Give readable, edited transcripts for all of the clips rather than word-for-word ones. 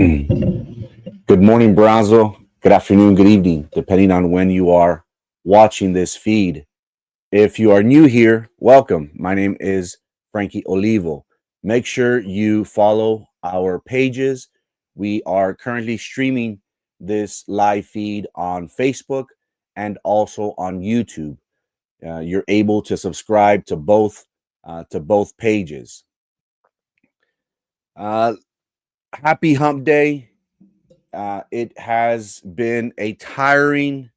Good morning, Brownsville. Good afternoon, good evening, depending on when you are watching this feed. If you are new here, welcome. My name is Frankie Olivo. Make sure you follow our pages. We are currently streaming this live feed on Facebook and also on YouTube. You're able to subscribe to both pages. Uh, Happy Hump Day. It has been a tiring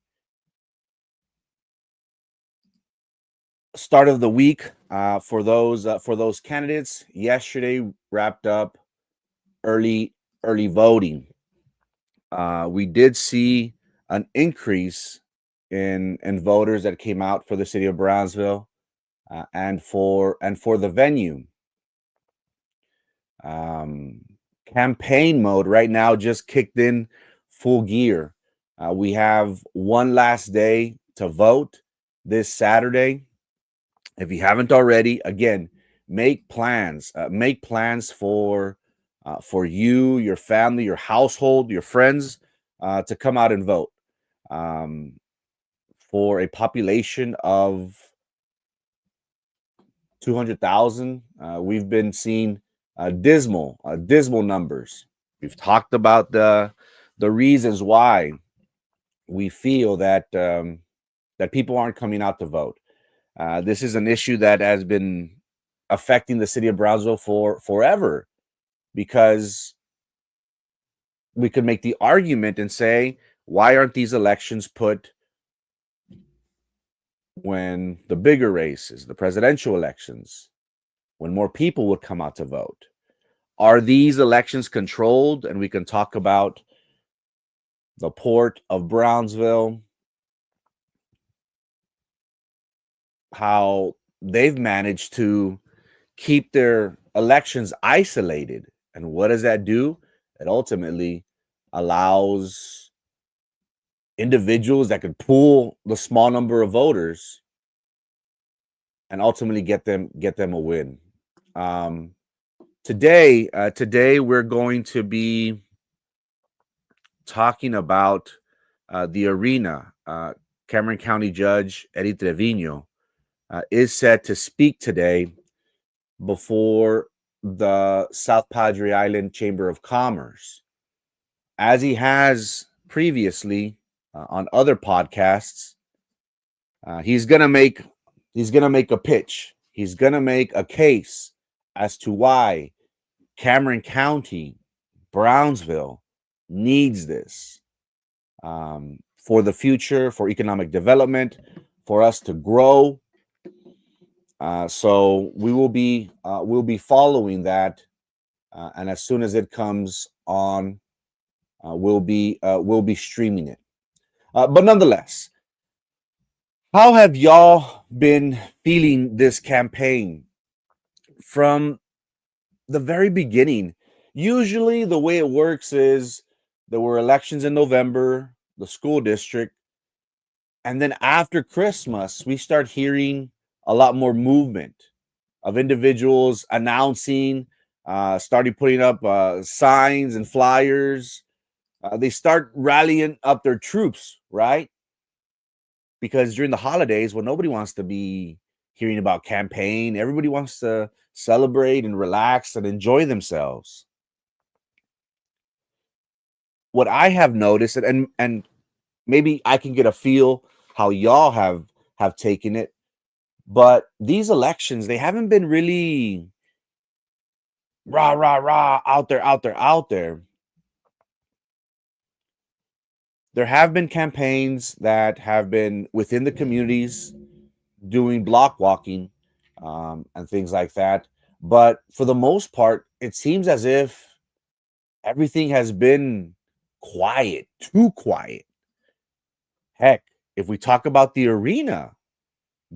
start of the week for those candidates. Yesterday wrapped up early early voting. We did see an increase in voters that came out for the city of Brownsville and for the venue. Um, Campaign mode right now just kicked in full gear. We have one last day to vote this Saturday. If you haven't already, again, make plans. Make plans for you, your family, your household, your friends to come out and vote. Um, for a population of 200,000, we've been seeing dismal numbers. We've talked about the reasons why we feel that people aren't coming out to vote. This is an issue that has been affecting the city of Brownsville for forever, because we could make the argument and say, why aren't these elections put when the bigger races, the presidential elections, when more people would come out to vote? Are these elections controlled? And we can talk about the Port of Brownsville, how they've managed to keep their elections isolated. And what does that do? It ultimately allows individuals that could pool the small number of voters and ultimately get them a win. Um, today we're going to be talking about the arena. Cameron County Judge Eddie Trevino is set to speak today before the South Padre Island Chamber of Commerce, as he has previously on other podcasts. He's gonna make a pitch. He's gonna make a case as to why Cameron County, Brownsville, needs this for the future, for economic development, for us to grow. So we'll be following that, and as soon as it comes on, we'll be streaming it. But nonetheless, how have y'all been feeling this campaign from the very beginning? Usually, the way it works is there were elections in November, the school district, and then after Christmas, we start hearing a lot more movement of individuals announcing, starting putting up signs and flyers. They start rallying up their troops, right? Because during the holidays, when nobody wants to be hearing about campaign, everybody wants to celebrate and relax and enjoy themselves. What I have noticed, and maybe I can get a feel how y'all have taken it, but these elections, they haven't been really rah rah rah out there out there out there. There have been campaigns that have been within the communities doing block walking and things like that. But for the most part, it seems as if everything has been quiet, too quiet. Heck, if we talk about the arena,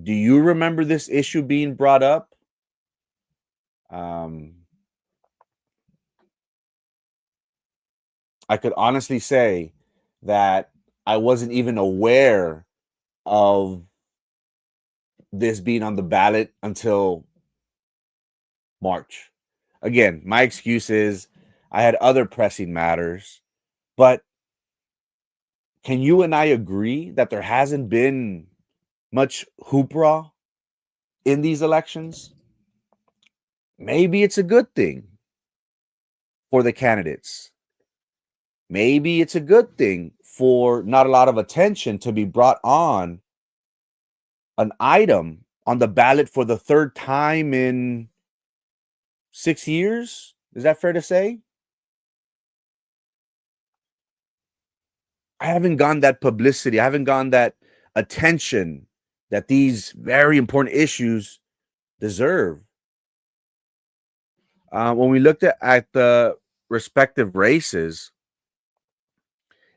do you remember this issue being brought up? Um, I could honestly say that I wasn't even aware of this being on the ballot until March. Again, my excuse is I had other pressing matters. But can you and I agree that there hasn't been much hoopla in these elections? Maybe it's a good thing for the candidates. Maybe it's a good thing for not a lot of attention to be brought on an item on the ballot for the third time in 6 years. Is that fair to say? I haven't gotten that publicity. I haven't gotten that attention that these very important issues deserve. When we looked at the respective races,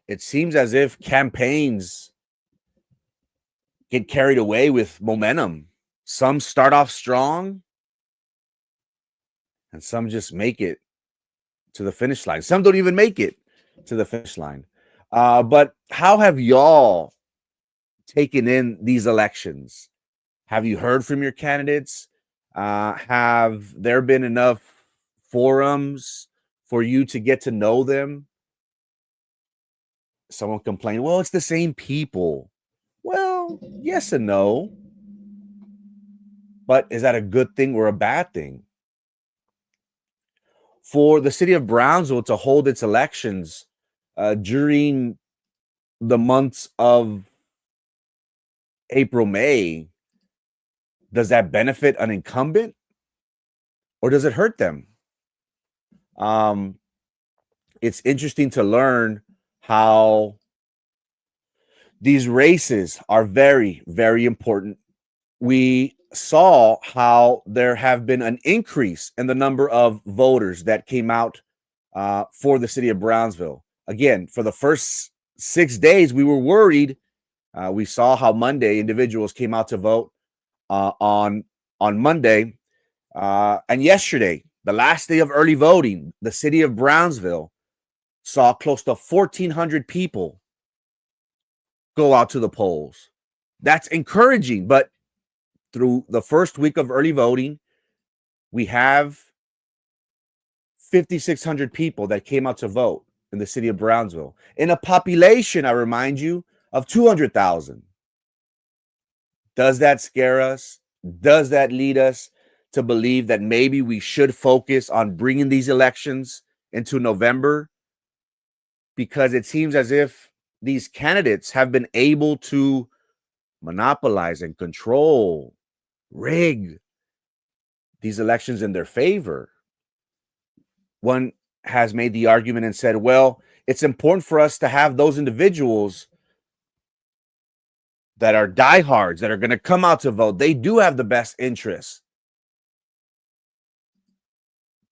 it seems as if campaigns get carried away with momentum. Some start off strong, and some just make it to the finish line. Some don't even make it to the finish line. But how have y'all taken in these elections? Have you heard from your candidates? Have there been enough forums for you to get to know them? Someone complained, well, it's the same people. Well, yes and no. But is that a good thing or a bad thing? For the city of Brownsville to hold its elections during the months of April, May, does that benefit an incumbent or does it hurt them? It's interesting to learn how these races are very, very important. We saw how there have been an increase in the number of voters that came out for the city of Brownsville. Again, for the first 6 days, we were worried. We saw how Monday individuals came out to vote on Monday, and yesterday, the last day of early voting, the city of Brownsville saw close to 1,400 people go out to the polls. That's encouraging, but through the first week of early voting, we have 5,600 people that came out to vote in the city of Brownsville in a population, I remind you, of 200,000. Does that scare us? Does that lead us to believe that maybe we should focus on bringing these elections into November? Because it seems as if these candidates have been able to monopolize and control, rig these elections in their favor. One has made the argument and said, well, it's important for us to have those individuals that are diehards, that are going to come out to vote. They do have the best interests.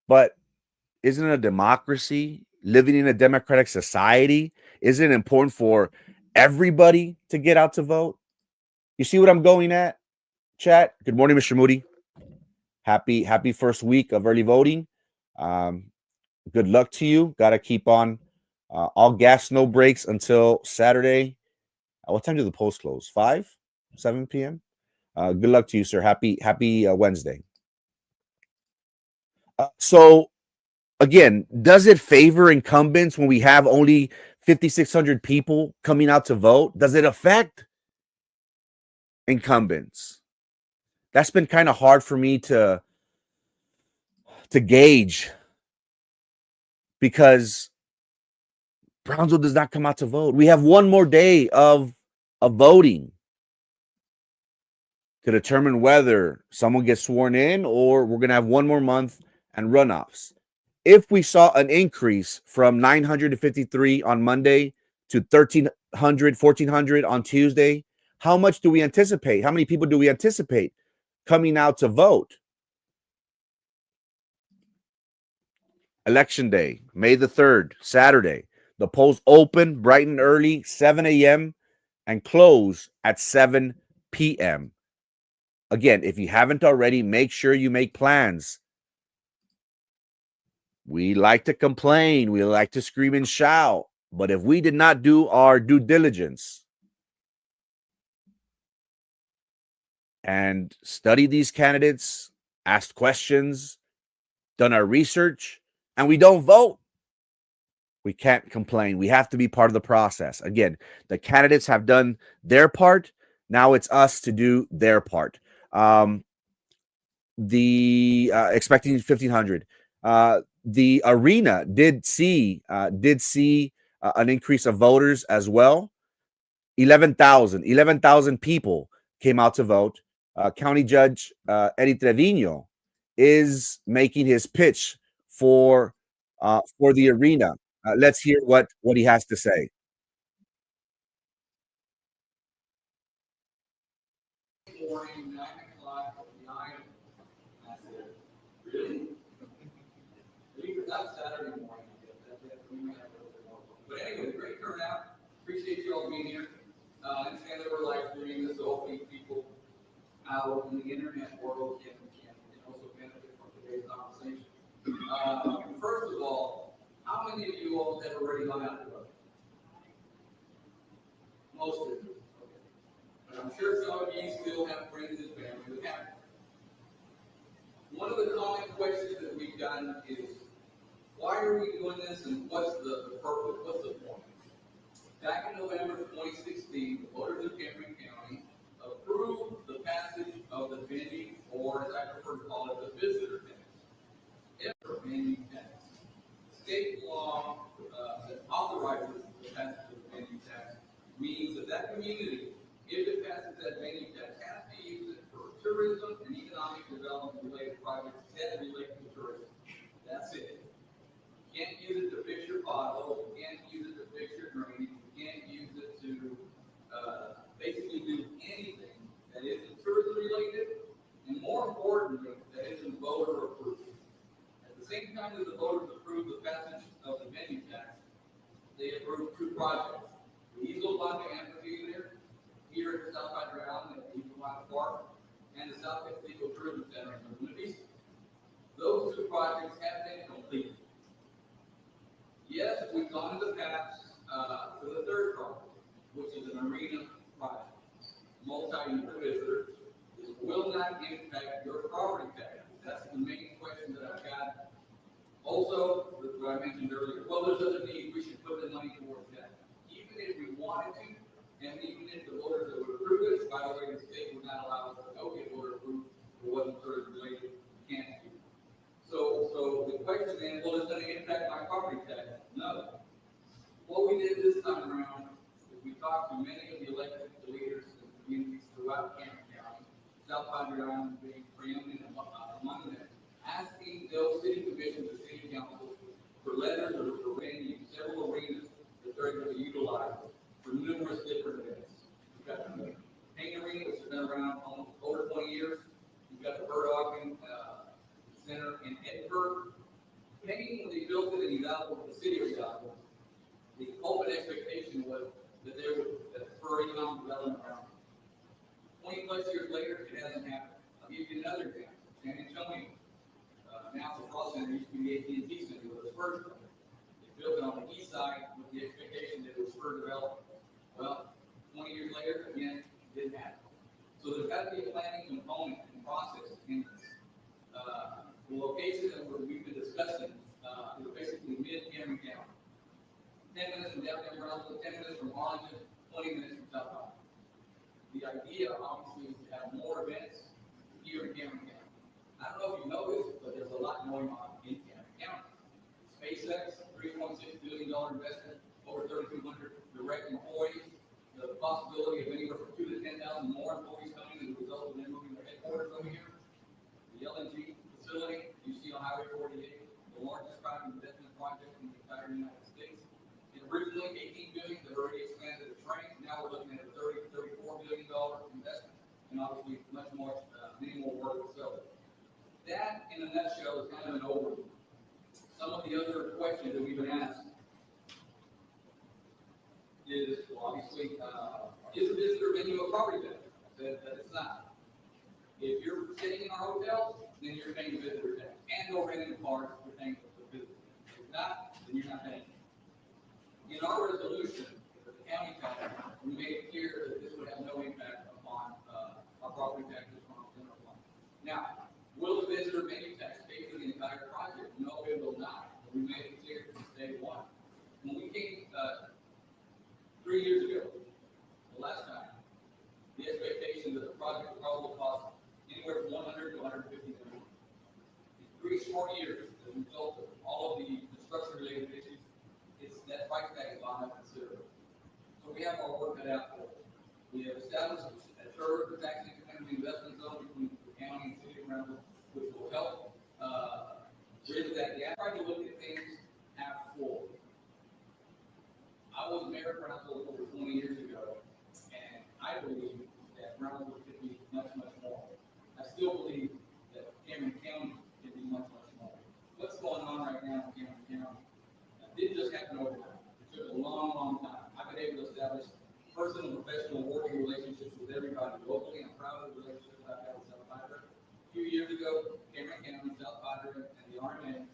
But isn't it a democracy, living in a democratic society? Isn't it important for everybody to get out to vote? You see what I'm going at, chat? Good morning, Mr. Moody. Happy first week of early voting. Good luck to you. Got to keep on all gas, no breaks until Saturday. What time do the polls close? 5, 7 p.m. Good luck to you, sir. Happy Wednesday. So again, does it favor incumbents when we have only 5,600 people coming out to vote? Does it affect incumbents? That's been kind of hard for me to gauge because Brownsville does not come out to vote. We have one more day of voting to determine whether someone gets sworn in or we're going to have one more month and runoffs. If we saw an increase from 953 on Monday to 1,300, 1,400 on Tuesday, how much do we anticipate? How many people do we anticipate coming out to vote? Election day, May the 3rd, Saturday. The polls open bright and early, 7 a.m. and close at 7 p.m. Again, if you haven't already, make sure you make plans. We like to complain. We like to scream and shout. But if we did not do our due diligence and study these candidates, asked questions, done our research, and we don't vote, We can't complain. We have to be part of the process. Again, the candidates have done their part. Now it's us to do their part. The expecting 1,500. The arena did see an increase of voters as well. 11,000 people came out to vote. County Judge Eddie Trevino is making his pitch for the arena. Let's hear what he has to say. short years, as a result of all of the construction-related issues, that price tag has gone up considerably. So we have our work cut out for us. We have established a third tax income investment zone between the county and city of Reynolds, which will help bridge that gap. I try to look at things half full. I was mayor of Brownsville over 20 years ago, and I believe that Brownsville could be much, much more. I still believe that Cameron County can be much, much more. What's going on right now in Cameron County? It didn't just happen overnight. It took a long, long time. I've been able to establish personal, professional, working relationships with everybody locally. I'm proud of the relationships I've had with South Hydrant. A few years ago, Cameron County, South Hydrant, and the RMA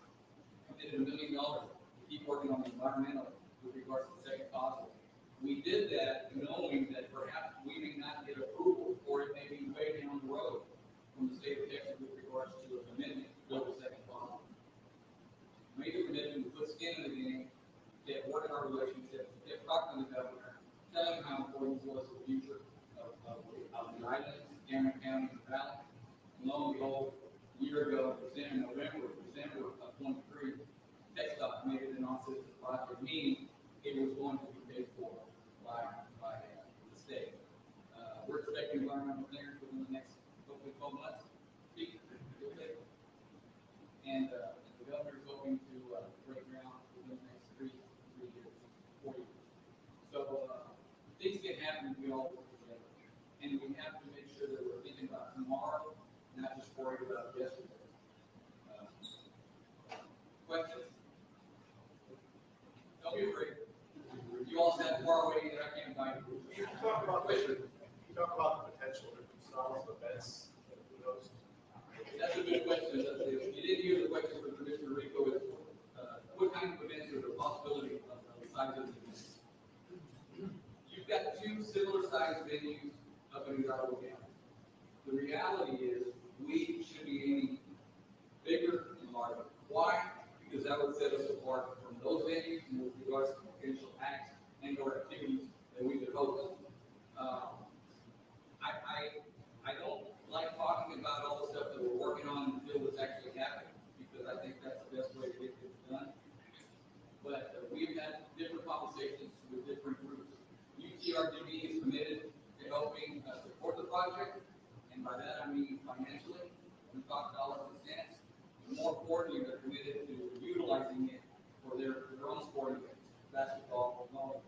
committed $1 million to keep working on the environmental with regards to the second possible. We did that knowing that perhaps we may not get approval, or it may be way down the road from the state of Texas with regards to a commitment to build a second possible. Made a commitment to put skin in the game, get work in our relationships, get talking to the governor, telling him how important this was to the future of the islands, Cameron County, and the valley. And lo and behold, a year ago, December of 23, TxDOT made it an non-citizen project, meaning it was going to be paid for by the state. We're expecting environmental clearance within the next, hopefully, 12 months. And the governor is hoping to break ground within the next 3 years, 4 years. So things can happen if we all work together. And we have to make sure that we're thinking about tomorrow, not just worried about yesterday. Questions? Don't be afraid. You all sat far away that I can't find you. You talk about the potential of styles of events. That's a good question. You didn't hear the question from Commissioner Rico. Is what kind of events are the possibility of the size of the events? You've got two similar sized venues up in Hidalgo County. The reality is we should be aiming bigger and larger. Why? Because that would set us apart from those venues and with regards to potential acts and or activities that we could host. I don't like talking about all the stuff that we're working on until it's actually happening, because I think that's the best way to get this done. But we've had different conversations with different groups. UTRGB is committed to helping support the project, and by that I mean financially. We talk dollars and cents. And more importantly, they're committed to utilizing it for their own sporting events, basketball, volleyball.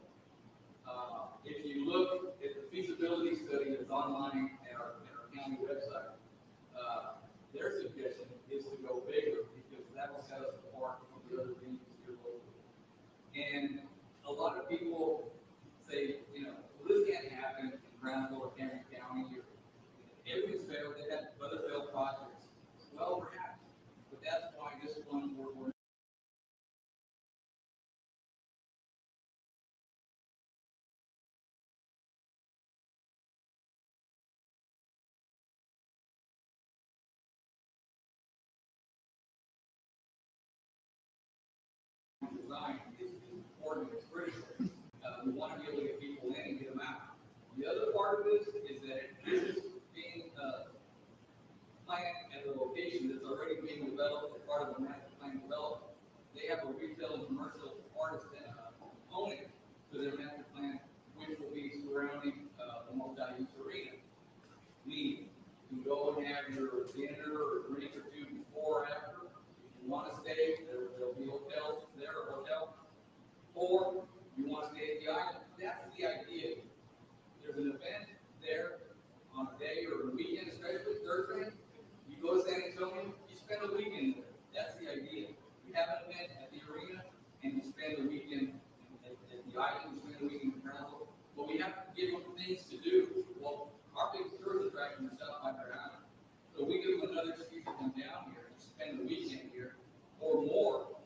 If you look at the feasibility study that's online at our county website, their suggestion is to go bigger because that will set us apart from the other venues here locally. And a lot of people say, well, this can't happen in Brownsville or Cameron County. Everything's failed. They've had other failed projects. Well, perhaps, but that's why this one we're design is important, it's critical. We want to be able to get people in and get them out. The other part of this is that this is being planned at a location that's already being developed as part of the master plan development. They have a retail and commercial artist component to their master plan, which will be surrounding the multi-use arena. Meaning, you can go and have your dinner or drink or two before or after. If you want to stay, there'll be hotels there, or hotel. Or you want to stay at the island. That's the idea. There's an event there on a day or a weekend, especially Thursday. You go to San Antonio, you spend a weekend there. That's the idea. You have an event at the arena, and you spend a weekend at the island, you spend a weekend in Brownsville. But we have to give them things to do. Well, our biggest tourist attraction is South Hydrant Island. So we give them another excuse to come down here and spend a weekend here or more.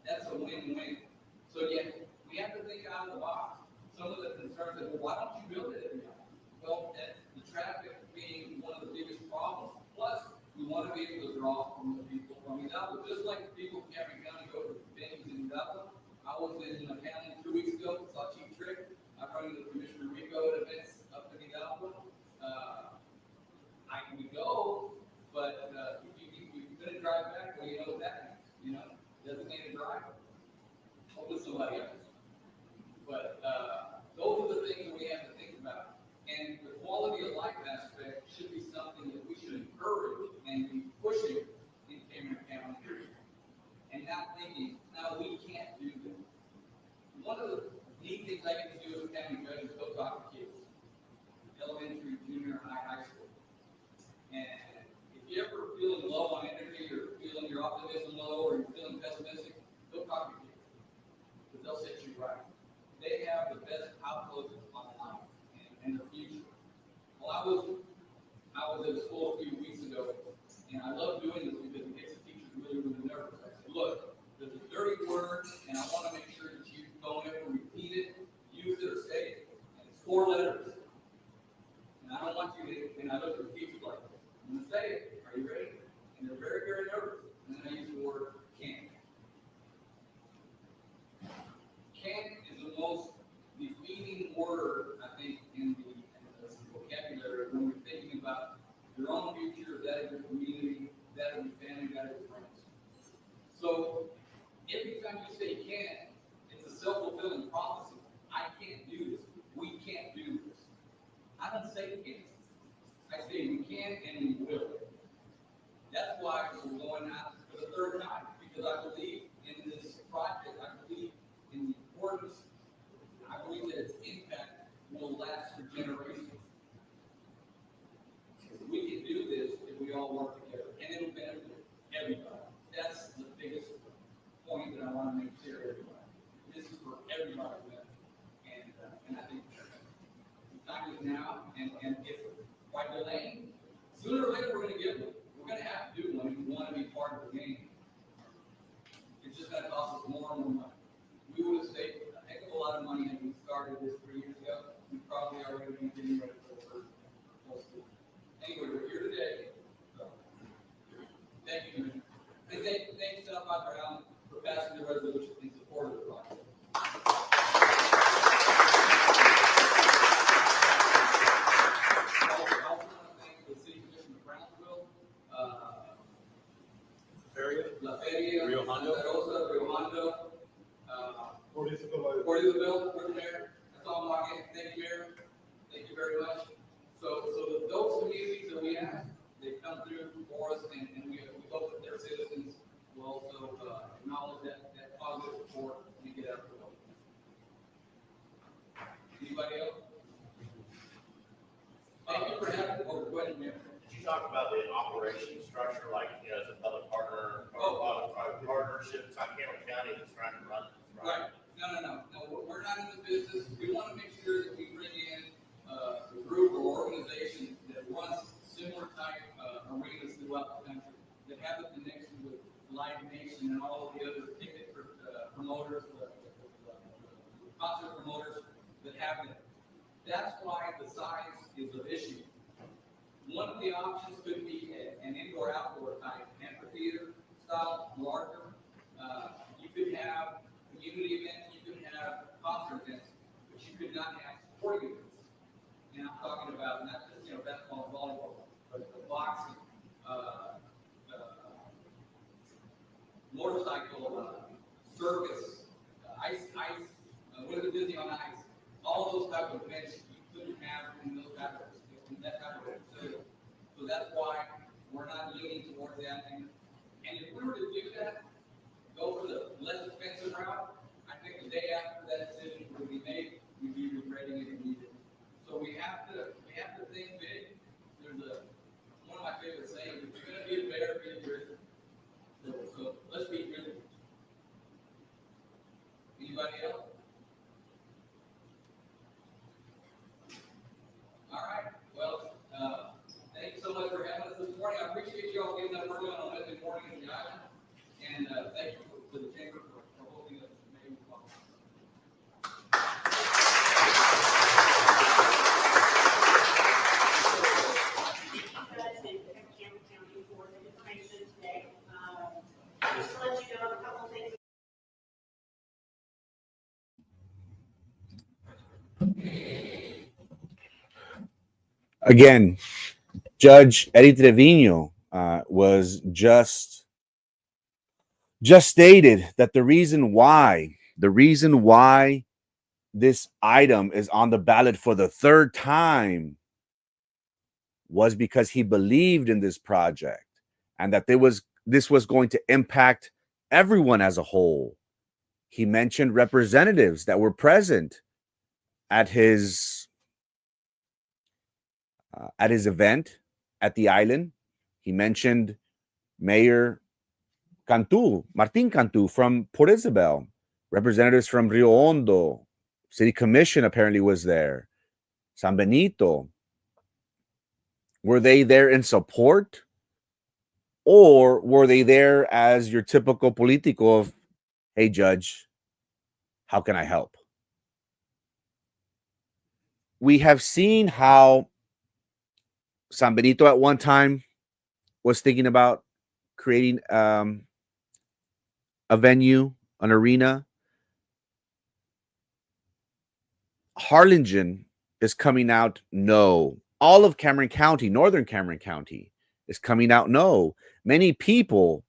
That's a win-win. So yeah, we have to think out of the box. Some of the concerns that, well, why don't you build it every night? Well, the traffic being one of the biggest problems. Plus, we want to be able to draw from the people from Hidalgo. Just like the people from Cameron County go to venues in Hidalgo. I was in the county 2 weeks ago, saw Chief Trick. I run into Commissioner Rico at events up in Hidalgo. We go, but if you're going to drive back, well, you things I get to do as a county judge is go talk to kids, elementary, junior, high school. And if you're ever feeling low on energy or feeling your optimism low or you're feeling pessimistic, go talk to kids. Because they'll set you right. They have the best outlook on life and the future. Well, I was at a school a few weeks ago, and I love doing this because it makes the teachers really, really nervous. I said, look, there's a dirty word, and I want to make sure that you don't ever repeat it, use it, or say it. And it's 4 letters. And I don't want you to, and I look at the teachers like, I'm going to say it. Are you ready? And they're very, very nervous. And then I use the word can't. Can't is the most defeating word, I think, in the vocabulary when you're thinking about your own future, that of your community, that of your family, that of your friends. So every time you say can't, it's a self-fulfilling prophecy. I can't do this. We can't do this. I don't say can't. I say we can and we will. That's why we're going out for the 3rd time, because I believe in this project. I believe in the importance. I believe that its impact will last for generations. We can do this if we all work together, and it'll benefit everybody. That's the biggest point that I want to make clear to everybody. This is for everybody's benefit, and I think the time is now. And if by delaying, sooner or later we're going to get one. We're going to have to do one if we want to be part of the game. It's just going to cost us more and more money. We would have saved a heck of a lot of money if we started this 3 years ago. We probably already be getting ready for the first full school. Anyway, we're here today. So, thank you, Commissioner. And thank you, Senator Allen, for passing the resolution in support of the project. I also want to thank the City Commission of Brownsville, La Feria, Rio Hondo, Portisville, for the mayor. That's all I'm talking. Thank you, Mayor. Thank you very much. So those communities that we have, they've come through for us, and we hope that their citizens will also acknowledge that positive support and get out of the way. Anybody else? Thank you for having me. Go ahead, Mayor. Did you talk about the operation structure, like, as a public partner, or private partnerships, like Cameron County that's trying to run this, right? No, we're not in the business. We want to make sure that we bring in a group or organization that runs similar type arenas throughout the country, that have a connection with Live Nation and all of the other ticket promoters, concert promoters that have it. That's why the size is an issue. One of the options could be an indoor-outdoor type amphitheater style, larger. You could have community events, you could have concert events, but you could not have sporting events. And I'm talking about not just basketball and volleyball, but boxing, motorcycle, circus, ice, what is it, Disney on Ice? All those type of events you couldn't have in those type of facility. So that's why we're not leaning towards that. And if we were to do that, go for the less expensive route, I think the day after that decision would be made, we'd be regretting it immediately. So we have to think big. There's one of my favorite sayings: if you're going to be a bear, be a grizzly. So let's be grizzlies. Anybody else? All right. Well, thank you so much for having us this morning. I appreciate you all getting up early on a Wednesday morning in the island, and thank you for the chamber for holding us. Just to let you know a couple things. Again, Judge Eddie Trevino was just stated that the reason why this item is on the ballot for the 3rd time was because he believed in this project and that this was going to impact everyone as a whole. He mentioned representatives that were present at his event at the island. He mentioned Mayor Martin Cantu from Port Isabel, representatives from Rio Hondo, City Commission apparently was there, San Benito. Were they there in support? Or were they there as your typical politico of, hey, judge, how can I help? We have seen how San Benito at one time was thinking about creating a venue, an arena. Harlingen is coming out no. All of Cameron County, northern Cameron County, is coming out no. Many people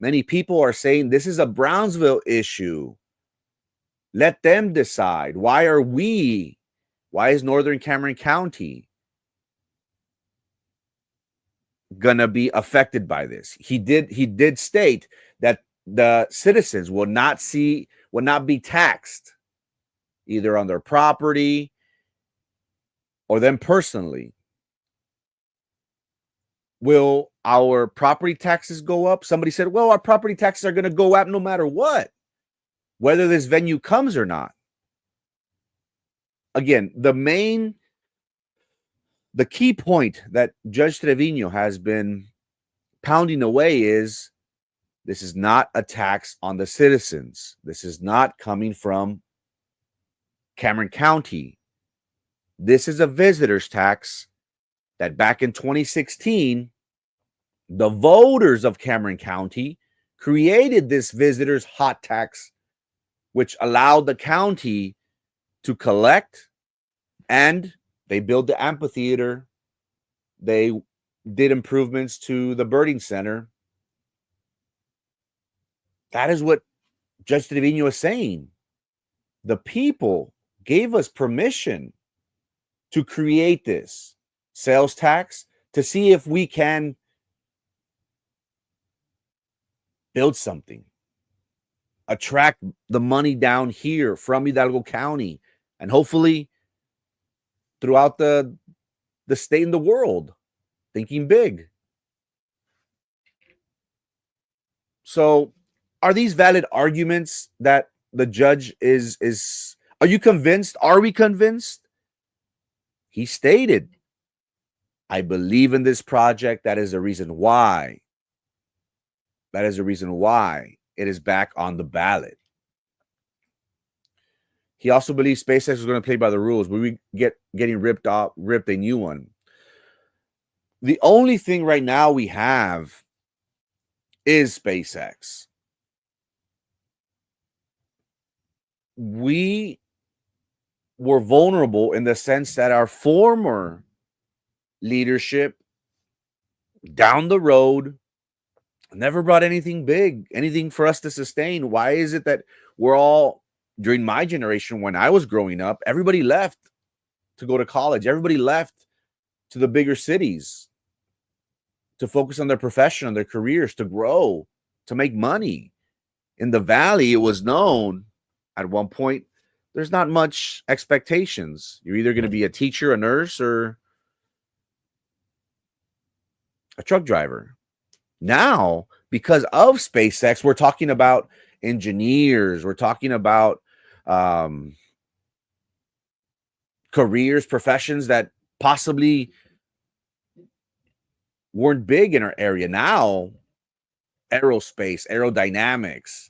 are saying this is a Brownsville issue. Let them decide. Why is northern Cameron County gonna be affected by this? He did state that the citizens will not be taxed either on their property or them personally. Will our property taxes go up? Somebody said, well, our property taxes are going to go up no matter what, whether this venue comes or not. Again, the key point that Judge Trevino has been pounding away is this is not a tax on the citizens. This is not coming from Cameron County. This is a visitor's tax that back in 2016, the voters of Cameron County created this visitor's hot tax, which allowed the county to collect, and they built the amphitheater. They did improvements to the birding center. That is what Judge Trevino is saying. The people gave us permission to create this sales tax to see if we can build something, attract the money down here from Hidalgo County, and hopefully throughout the state and the world, thinking big. So are these valid arguments that the judge is are you convinced? Are we convinced? He stated, I believe in this project. That is the reason why. That is the reason why it is back on the ballot. He also believes SpaceX is going to play by the rules, but we getting ripped a new one. The only thing right now we have is SpaceX. We were vulnerable in the sense that our former leadership down the road never brought anything big, anything for us to sustain. Why is it that we're all, during my generation when I was growing up, everybody left to go to college. Everybody left to the bigger cities to focus on their profession, on their careers, to grow, to make money. In the Valley, it was known at one point, there's not much expectations. You're either going to be a teacher, a nurse, or a truck driver. Now, because of SpaceX, we're talking about engineers. We're talking about careers, professions that possibly weren't big in our area. Now, aerospace, aerodynamics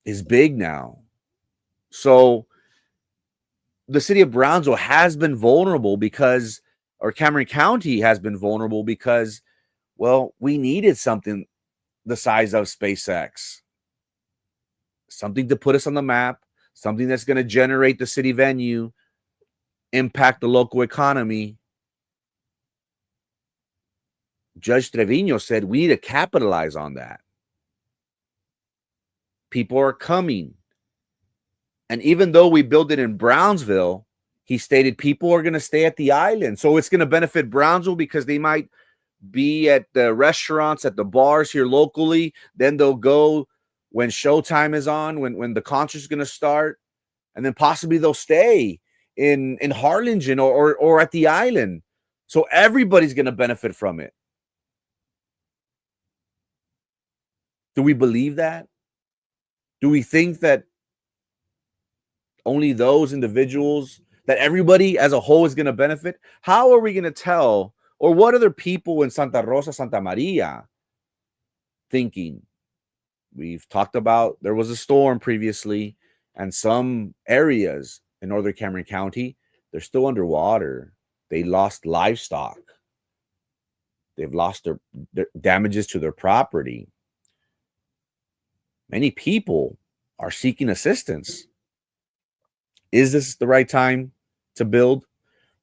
is big now. So the city of Brownsville has been vulnerable because, or Cameron County has been vulnerable because, well, we needed something the size of SpaceX. Something to put us on the map, something that's going to generate the city venue, impact the local economy. Judge Trevino said we need to capitalize on that. People are coming. And even though we built it in Brownsville, he stated people are going to stay at the island. So it's going to benefit Brownsville because they might be at the restaurants, at the bars here locally. Then they'll go when showtime is on, when the concert's going to start. and then possibly they'll stay in Harlingen or at the island. So everybody's going to benefit from it. Do we believe that? Do we think that only those individuals, that everybody as a whole is going to benefit? How are we going to tell, or what other people in Santa Rosa, Santa Maria thinking? We've talked about there was a storm previously, and some areas in northern Cameron County, they're still underwater. They lost livestock. They've lost their damages to their property. Many people are seeking assistance. Is this the right time to build?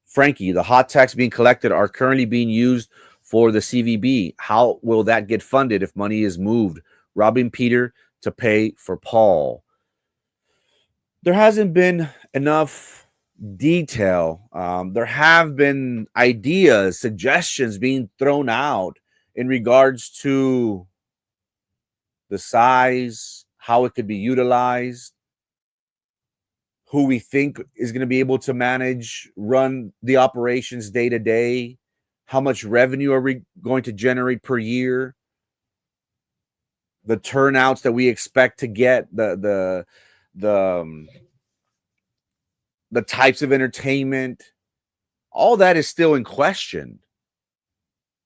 Frankie, the hot tax being collected are currently being used for the CVB. How will that get funded if money is moved? Robbing Peter to pay for Paul. There hasn't been enough detail. There have been ideas, suggestions being thrown out in regards to the size, how it could be utilized, who we think is going to be able to manage, run the operations day to day, how much revenue are we going to generate per year, the turnouts that we expect to get, the types of entertainment. All that is still in question.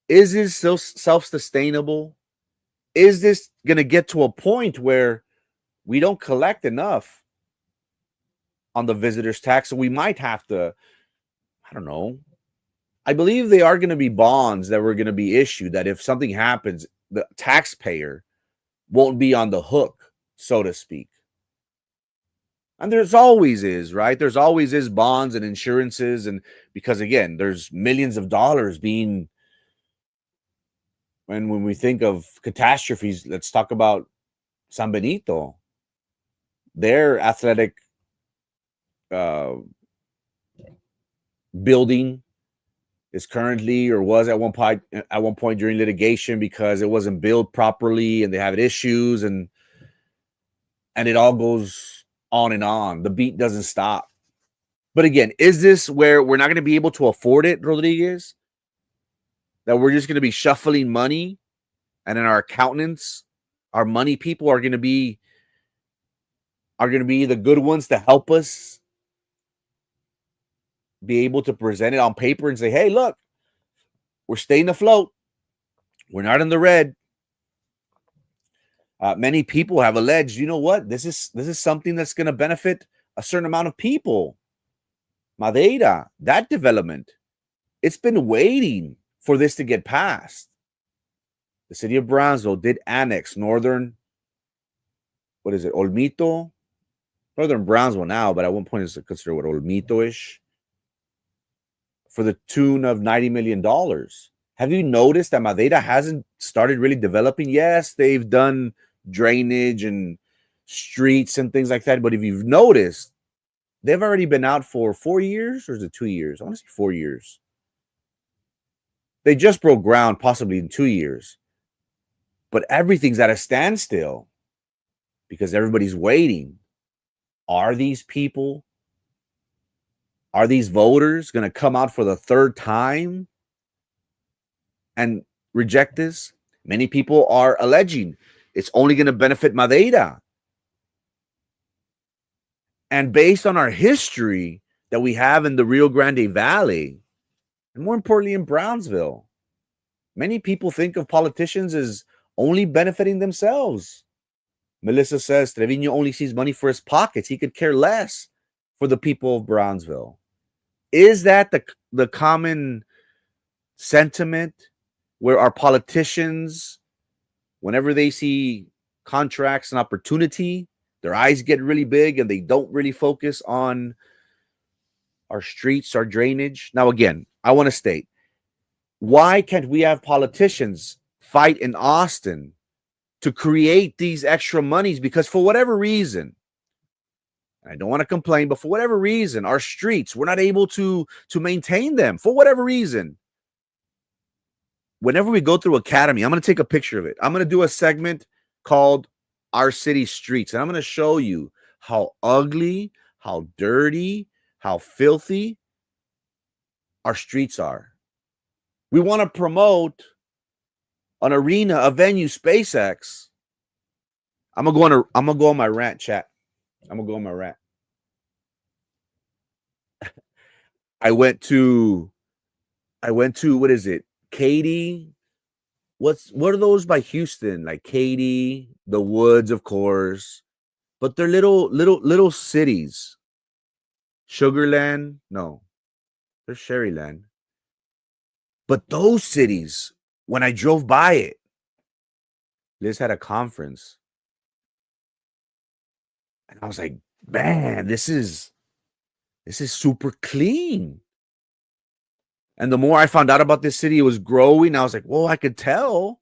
Is this still self-sustainable? Is this going to get to a point where we don't collect enough on the visitor's tax? So we might have to, I don't know. I believe they are going to be bonds that were going to be issued, that if something happens, the taxpayer won't be on the hook, so to speak. And there's always is, right? There's always is bonds and insurances. And because again, there's millions of dollars being, and when we think of catastrophes, let's talk about San Benito. Their athletic building is currently, or was at one point during litigation, because it wasn't built properly and they have issues, and it all goes on and on. The beat doesn't stop. But again, is this where we're not going to be able to afford it, Rodriguez? That we're just going to be shuffling money, and then our accountants, our money people are going to be the good ones to help us be able to present it on paper and say, hey, look, we're staying afloat. We're not in the red. Many people have alleged, you know what? This is something that's going to benefit a certain amount of people. Madeira, that development, it's been waiting for this to get passed. The city of Brownsville did annex northern, what is it, Olmito? Northern Brownsville now, but at one point it's considered what, Olmito-ish, for the tune of $90 million. Have you noticed that Madeira hasn't started really developing? Yes, they've done drainage and streets and things like that, but if you've noticed, they've already been out for 4 years, or is it 2 years? I want to say 4 years. They just broke ground possibly in 2 years. But everything's at a standstill because everybody's waiting. Are these people, are these voters going to come out for the third time and reject this? Many people are alleging it's only going to benefit Madeira. And based on our history that we have in the Rio Grande Valley, and more importantly in Brownsville, many people think of politicians as only benefiting themselves. Melissa says Trevino only sees money for his pockets. He could care less for the people of Brownsville. Is that the common sentiment, where our politicians, whenever they see contracts and opportunity, their eyes get really big and they don't really focus on our streets, our drainage? Now, again, I want to state, why can't we have politicians fight in Austin to create these extra monies? Because for whatever reason, I don't want to complain, but for whatever reason, our streets, we're not able to maintain them for whatever reason. Whenever we go through Academy, I'm going to take a picture of it. I'm going to do a segment called Our City Streets, and I'm going to show you how ugly, how dirty, how filthy our streets are. We want to promote an arena, a venue, SpaceX. I'm gonna go on my rant, chat. I'm gonna go on my rant. I went to what is it? Katy. What are those by Houston? Like Katy, the Woods, of course. But they're little cities. Sugarland? No. They're Sherryland. But those cities, when I drove by it, Liz had a conference. And I was like, man, this is super clean. And the more I found out about this city, it was growing. I was like, whoa, I could tell.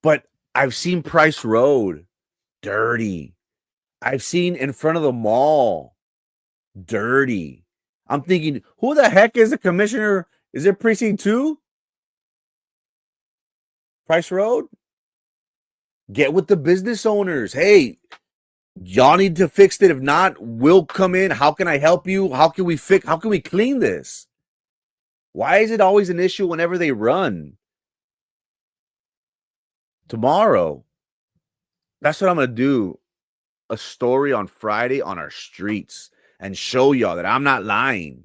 But I've seen Price Road dirty. I've seen in front of the mall dirty. I'm thinking, who the heck is the commissioner? Is it precinct 2? Price Road? Get with the business owners. Hey, y'all need to fix it. If not, we'll come in. How can I help you? How can we clean this? Why is it always an issue whenever they run? Tomorrow, that's what I'm going to do. A story on Friday on our streets and show y'all that I'm not lying.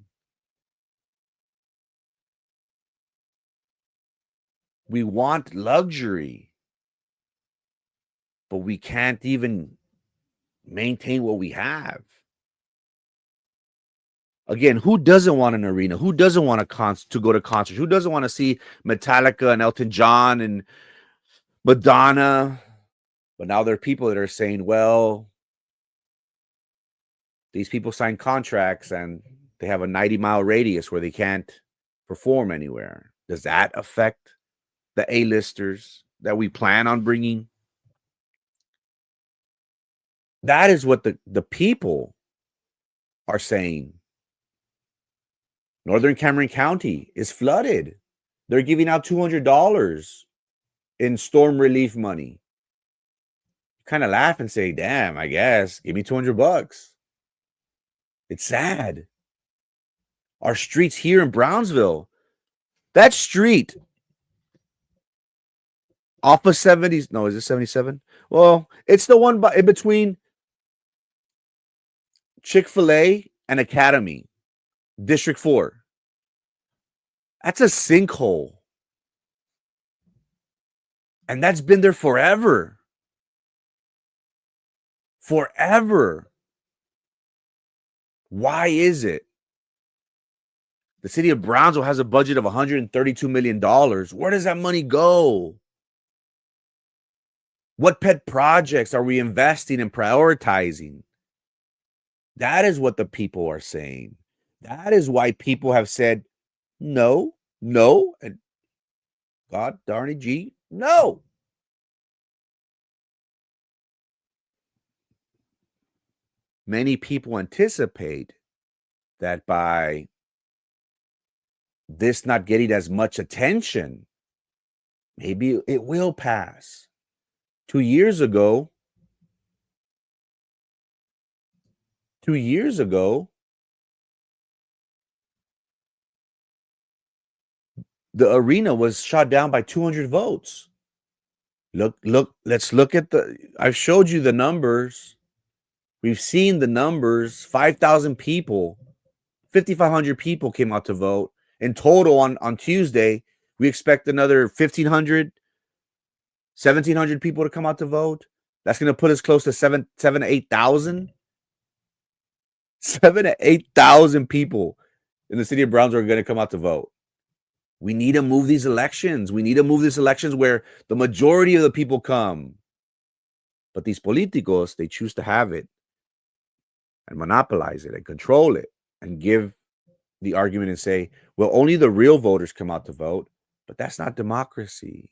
We want luxury, but we can't even maintain what we have. Again, who doesn't want an arena? Who doesn't want to go to concerts? Who doesn't want to see Metallica and Elton John and Madonna? But now there are people that are saying, well, these people sign contracts and they have a 90-mile radius where they can't perform anywhere. Does that affect the A-listers that we plan on bringing? That is what the people are saying. Northern Cameron County is flooded. They're giving out $200 in storm relief money. Kind of laugh and say, damn, I guess, give me $200. It's sad. Our streets here in Brownsville, that street off of 70s, no, is it 77? Well, it's the one in between Chick-fil-A and Academy, District 4. That's a sinkhole. And that's been there forever. Forever. Why is it? The city of Brownsville has a budget of $132 million. Where does that money go? What pet projects are we investing and prioritizing? That is what the people are saying. That is why people have said, no, and God darn it, G, no. Many people anticipate that by this not getting as much attention, maybe it will pass. 2 years ago, the arena was shot down by 200 votes. Look, let's look at I've showed you the numbers. We've seen the numbers. 5,000 people, 5,500 people came out to vote. In total on Tuesday, we expect another 1,500, 1,700 people to come out to vote. That's going to put us close to 7 to 8,000. 7 to 8,000 people in the city of Brownsville are going to come out to vote. We need to move these elections. We need to move these elections where the majority of the people come. But these politicos, they choose to have it and monopolize it and control it and give the argument and say, well, only the real voters come out to vote. But that's not democracy.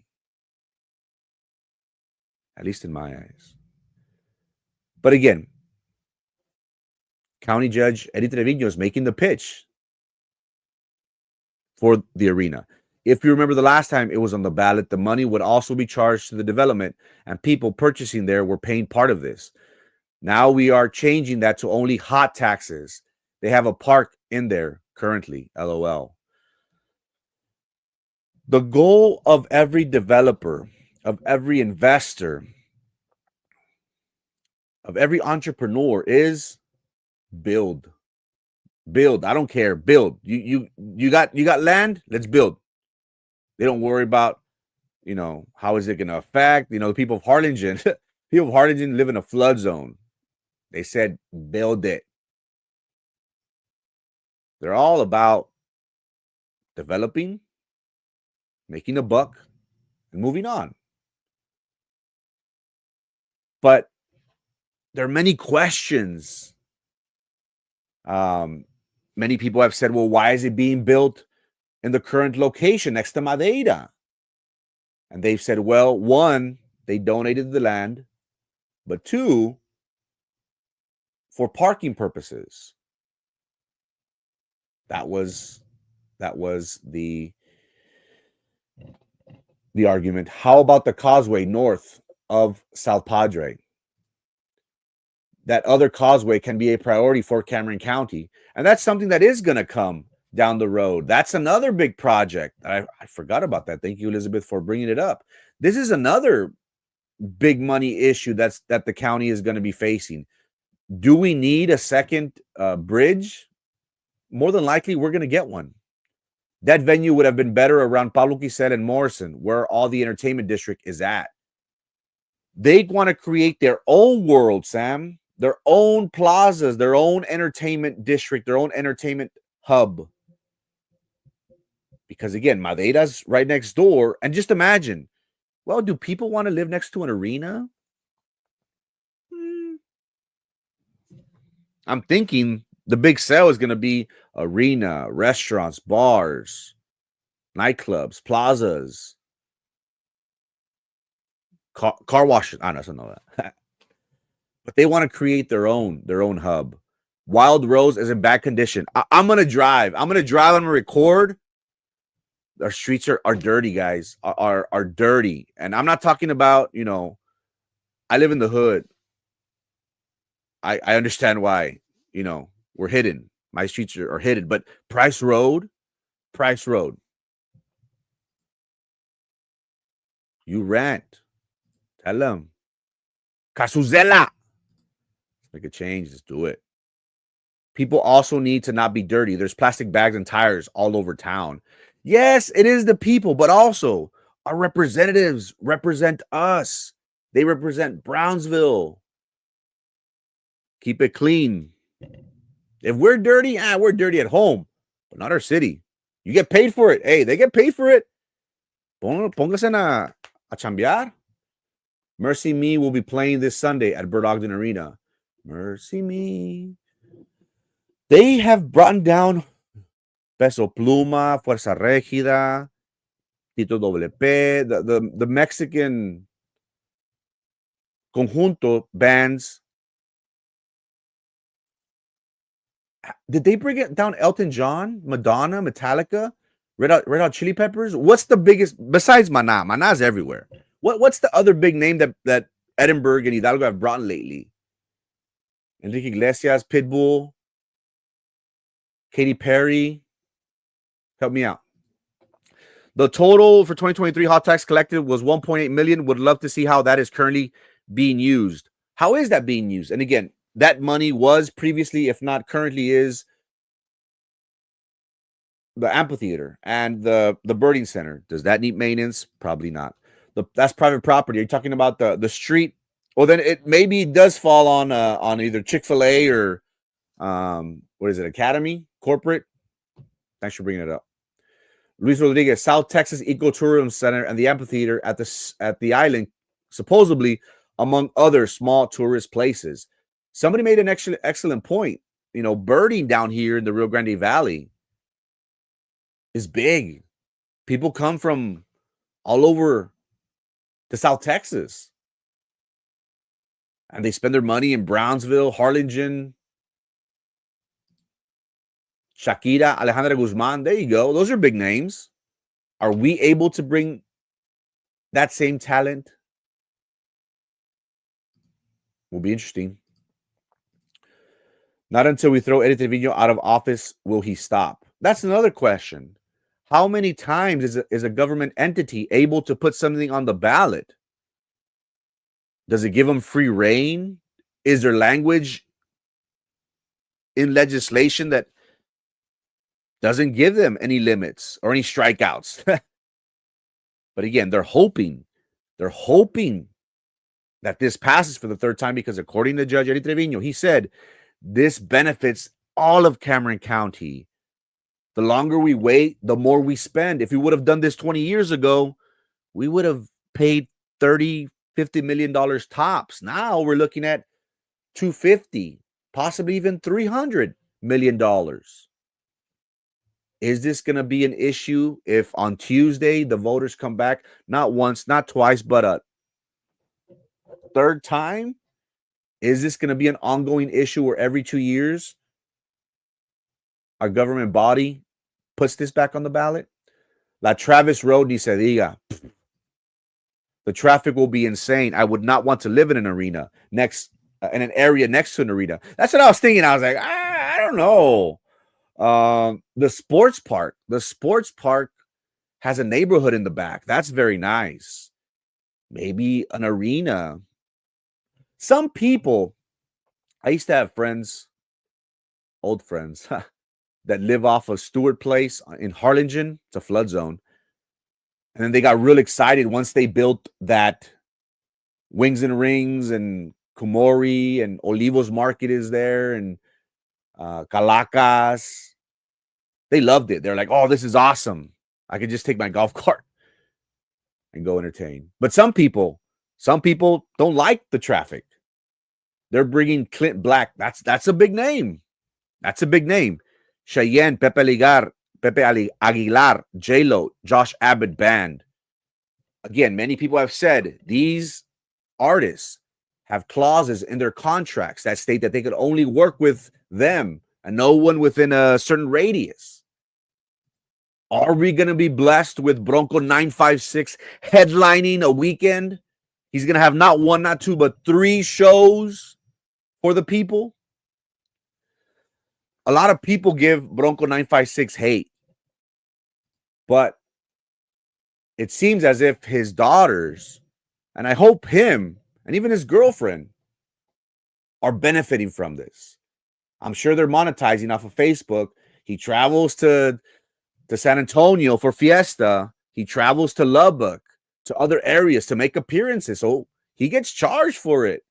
At least in my eyes. But again, County Judge Eddie Trevino is making the pitch for the arena. If you remember the last time it was on the ballot, the money would also be charged to the development, and people purchasing there were paying part of this. Now we are changing that to only hot taxes. They have a park in there currently, LOL. The goal of every developer, of every investor, of every entrepreneur is build. Build. I don't care. Build. You got land? Let's build. They don't worry about, how is it going to affect, the people of Harlingen. People of Harlingen live in a flood zone. They said build it. They're all about developing, making a buck, and moving on. But there are many questions. Many people have said, well, why is it being built in the current location next to Madeira? And they've said, well, one, they donated the land, but two, for parking purposes. That was the argument. How about the causeway north of South Padre? That other causeway can be a priority for Cameron County. And that's something that is going to come down the road. That's another big project. I forgot about that. Thank you, Elizabeth, for bringing it up. This is another big money issue that the county is going to be facing. Do we need a second bridge? More than likely, we're going to get one. That venue would have been better around Pablo Quisel and Morrison, where all the entertainment district is at. They'd want to create their own world, Sam, their own plazas, their own entertainment district, their own entertainment hub. Because again, Madeira's right next door. And just imagine, well, do people want to live next to an arena? I'm thinking the big sale is going to be arena, restaurants, bars, nightclubs, plazas, car washes. I don't know that. But they want to create their own hub. Wild Rose is in bad condition. I'm going to drive. I'm going to record. Our streets are dirty, guys, are dirty. And I'm not talking about, I live in the hood. I understand why, we're hidden. My streets are hidden. But Price Road. You rant. Tell them. Casuzela. Let's make a change. Let's do it. People also need to not be dirty. There's plastic bags and tires all over town. Yes, it is the people, but also our representatives represent us. They represent Brownsville. Keep it clean. If we're dirty, we're dirty at home, but not our city. You get paid for it. Hey, they get paid for it. Póngase a chambear. Mercy Me will be playing this Sunday at Bird Ogden Arena. Mercy Me. They have brought down Peso Pluma, Fuerza Régida, Tito Doble P, the Mexican conjunto bands. Did they bring it down Elton John, Madonna, Metallica, Red Hot Chili Peppers? What's the biggest, besides Maná? Maná's everywhere. What's the other big name that Edinburgh and Hidalgo have brought lately? Enrique Iglesias, Pitbull, Katy Perry. Help me out. The total for 2023 hot tax collected was 1.8 million. Would love to see how that is currently being used. How is that being used? And again, that money was previously, if not currently, is the amphitheater and the birding center. Does that need maintenance? Probably not. That's private property. Are you talking about the street? Well, then it maybe does fall on either Chick-fil-A or what is it, Academy Corporate? Thanks for bringing it up. Luis Rodriguez, South Texas Ecotourism Center and the amphitheater at the island, supposedly among other small tourist places. Somebody made an excellent point. Birding down here in the Rio Grande Valley is big. People come from all over to South Texas. And they spend their money in Brownsville, Harlingen, Shakira, Alejandra Guzman. There you go. Those are big names. Are we able to bring that same talent? Will be interesting. Not until we throw Eddie Trevino out of office will he stop. That's another question. How many times is a government entity able to put something on the ballot? Does it give them free reign? Is there language in legislation that doesn't give them any limits or any strikeouts? But again, they're hoping that this passes for the third time because according to Judge Eddie Trevino, he said this benefits all of Cameron County. The longer we wait, the more we spend. If we would have done this 20 years ago, we would have paid $30, $50 million tops. Now we're looking at 250, possibly even $300 million. Is this going to be an issue if on Tuesday the voters come back, not once, not twice, but a third time? Is this going to be an ongoing issue where every 2 years our government body puts this back on the ballot? La Travis Road ni se diga. The traffic will be insane. I would not want to live in an arena in an area next to an arena. That's what I was thinking. I was like, I don't know. The sports park has a neighborhood in the back. That's very nice. Maybe an arena. Some people, I used to have friends, old friends, that live off of Stewart Place in Harlingen. It's a flood zone. And then they got real excited once they built that Wings and Rings and Kumori and Olivos Market is there and Calacas. They loved it. They're like, oh, this is awesome. I could just take my golf cart and go entertain. But some people don't like the traffic. They're bringing Clint Black. That's a big name. That's a big name. Cheyenne, Pepe Aguilar, J-Lo, Josh Abbott Band. Again, many people have said these artists have clauses in their contracts that state that they could only work with them and no one within a certain radius. Are we going to be blessed with Bronco 956 headlining a weekend? He's going to have not one, not two, but 3 shows for the people. A lot of people give Bronco 956 hate, but it seems as if his daughters, and I hope him and even his girlfriend, are benefiting from this. I'm sure they're monetizing off of Facebook. He travels to San Antonio for Fiesta. He travels to Lubbock, to other areas to make appearances. So he gets charged for it.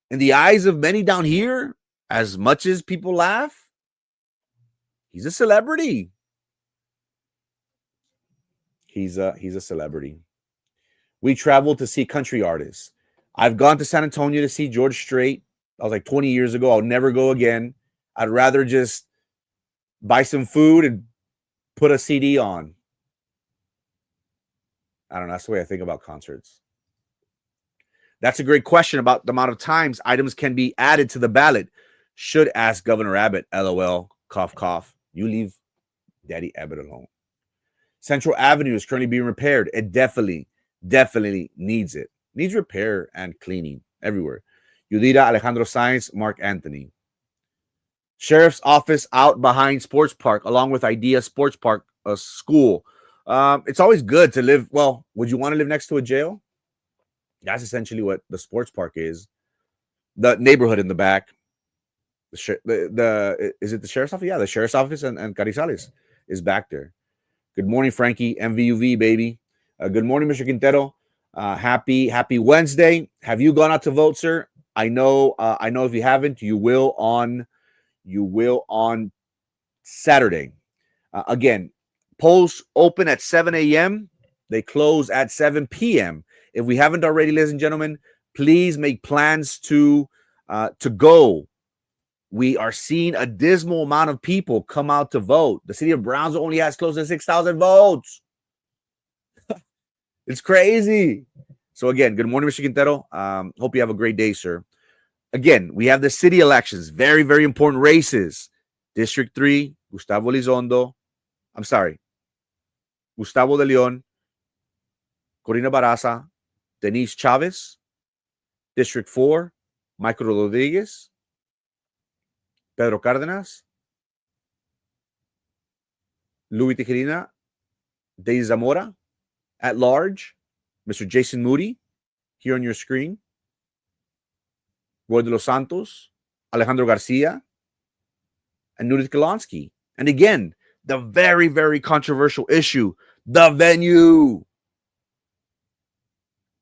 In the eyes of many down here, as much as people laugh, he's a celebrity. He's a celebrity. We traveled to see country artists. I've gone to San Antonio to see George Strait. I was like 20 years ago. I'll never go again. I'd rather just buy some food and put a CD on. I don't know. That's the way I think about concerts. That's a great question about the amount of times items can be added to the ballot. Should ask Governor Abbott. LOL. Cough, cough. You leave Daddy Abbott alone. Central Avenue is currently being repaired. It definitely needs it. Needs repair and cleaning everywhere. Yudira, Alejandro Sainz, Mark Anthony. Sheriff's office out behind Sports Park, along with Idea Sports Park, a school. It's always good to live. Well, would you want to live next to a jail? That's essentially what the sports park is. The neighborhood in the back. Is it the sheriff's office? Yeah, the sheriff's office and Carizales is back there. Good morning, Frankie. MVUV, baby. Good morning, Mr. Quintero. Happy Wednesday. Have you gone out to vote, sir? I know if you haven't, you will on Saturday. Again, polls open at 7 a.m. They close at 7 p.m. If we haven't already, ladies and gentlemen, please make plans to go. We are seeing a dismal amount of people come out to vote. The city of Brownsville only has close to 6,000 votes. It's crazy. So again, good morning, Mr. Quintero. Hope you have a great day, sir. Again, we have the city elections. Very, very important races. District 3, Gustavo Elizondo. I'm sorry. Gustavo de Leon, Corina Barraza, Denise Chavez, District 4, Michael Rodriguez, Pedro Cárdenas, Louis Tijerina, Daisy Zamora, at large, Mr. Jason Moody, here on your screen, Roy de los Santos, Alejandro Garcia, and Nudith Golonsky. And again, the very, very controversial issue, the venue.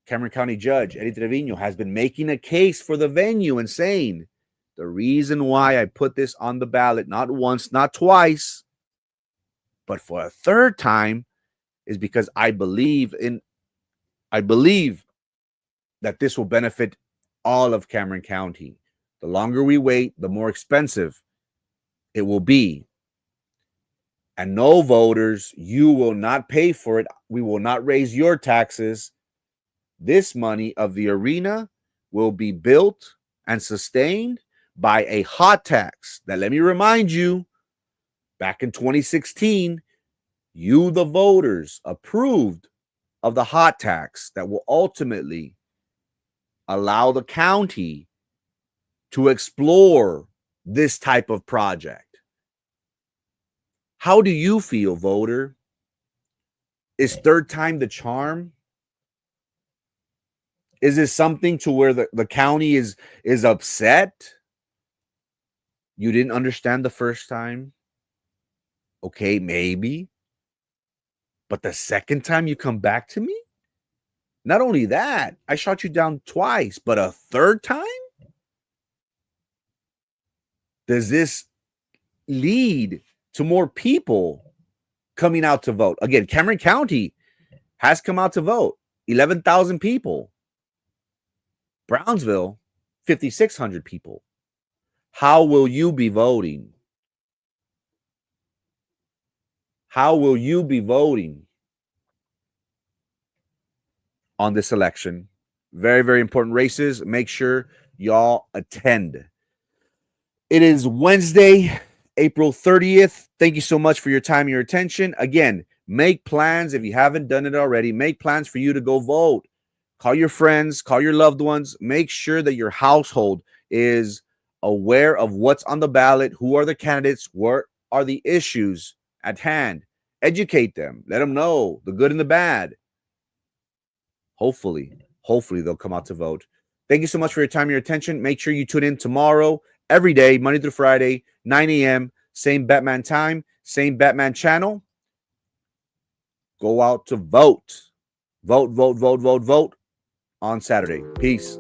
Cameron County Judge Eddie Trevino has been making a case for the venue and saying the reason why I put this on the ballot, not once, not twice, but for a third time, is because I believe that this will benefit all of Cameron County. The longer we wait, the more expensive it will be. And no, voters, you will not pay for it. We will not raise your taxes. This money of the arena will be built and sustained by a hot tax that, let me remind you, back in 2016, you, the voters, approved of the hot tax that will ultimately allow the county to explore this type of project. How do you feel, voter? Is third time the charm? Is this something to where the county is upset? You didn't understand the first time? Okay, maybe. But the second time you come back to me? Not only that, I shot you down twice, but a third time? Does this lead to more people coming out to vote? Again, Cameron County has come out to vote. 11,000 people. Brownsville, 5,600 people. How will you be voting? How will you be voting on this election? Very, very important races. Make sure y'all attend. It is Wednesday, April 30th. Thank you so much for your time and your attention. Again, make plans if you haven't done it already. Make plans for you to go vote. Call your friends, call your loved ones. Make sure that your household is aware of what's on the ballot, who are the candidates, what are the issues at hand. Educate them. Let them know the good and the bad. Hopefully they'll come out to vote. Thank you so much for your time and your attention. Make sure you tune in tomorrow, every day, Monday through Friday, 9 a.m., same Batman time, same Batman channel. Go out to vote. Vote on Saturday. Peace.